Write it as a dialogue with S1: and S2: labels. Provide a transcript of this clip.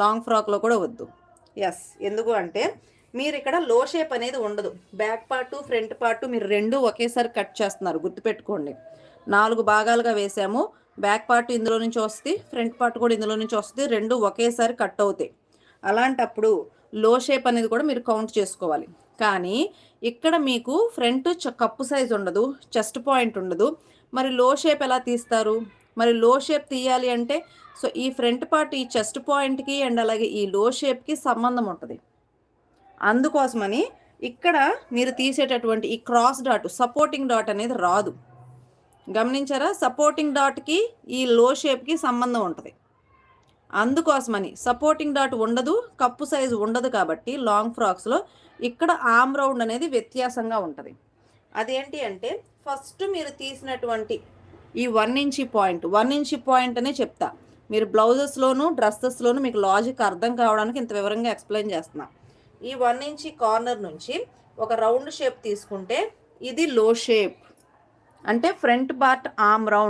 S1: Long ఫ్రాక్లో కూడా వద్దు. Yes, ఎందుకు అంటే మీరు ఇక్కడ లో షేప్ అనేది ఉండదు. బ్యాక్ పార్ట్ ఫ్రంట్ పార్ట్ మీరు రెండు ఒకేసారి కట్ చేస్తున్నారు, గుర్తుపెట్టుకోండి. 4 భాగాలుగా వేసాము. బ్యాక్ పార్ట్ ఇందులో నుంచి వస్తుంది, ఫ్రంట్ పార్ట్ కూడా ఇందులో నుంచి వస్తుంది, రెండు ఒకేసారి కట్ అవుతాయి. అలాంటప్పుడు లో షేప్ అనేది కూడా మీరు కౌంట్ చేసుకోవాలి. కానీ ఇక్కడ మీకు ఫ్రంట్ కప్పు సైజ్ ఉండదు, చెస్ట్ పాయింట్ ఉండదు. మరి లో షేప్ ఎలా తీస్తారు? మరి లో షేప్ తీయాలి అంటే సో ఈ ఫ్రంట్ పార్ట్ ఈ చెస్ట్ పాయింట్కి అండ్ అలాగే ఈ లో షేప్కి సంబంధం ఉంటుంది. అందుకోసమని ఇక్కడ మీరు తీసేటటువంటి ఈ క్రాస్ డాట్, సపోర్టింగ్ డాట్ అనేది రాదు. గమనించారా? సపోర్టింగ్ డాట్కి ఈ లో షేప్కి సంబంధం ఉంటుంది. అందుకోసమని సపోర్టింగ్ డాట్ ఉండదు, కప్పు సైజు ఉండదు. కాబట్టి లాంగ్ ఫ్రాక్స్లో ఇక్కడ ఆమ్ రౌండ్ అనేది వ్యత్యాసంగా ఉంటుంది. అదేంటి అంటే ఫస్ట్ మీరు తీసినటువంటి ఈ 1 ఇంచ్ పాయింట్ అనే చెప్తా. మీరు బ్లౌజెస్లోను డ్రెస్సెస్లోను మీకు లాజిక్ అర్థం కావడానికి ఇంత వివరంగా ఎక్స్ప్లెయిన్ చేస్తున్నా. ఈ 1 ఇంచ్ కార్నర్ నుంచి ఒక రౌండ్ షేప్ తీసుకుంటే ఇది లో షేప్, అంటే ఫ్రంట్ పార్ట్ ఆమ్ రౌండ్.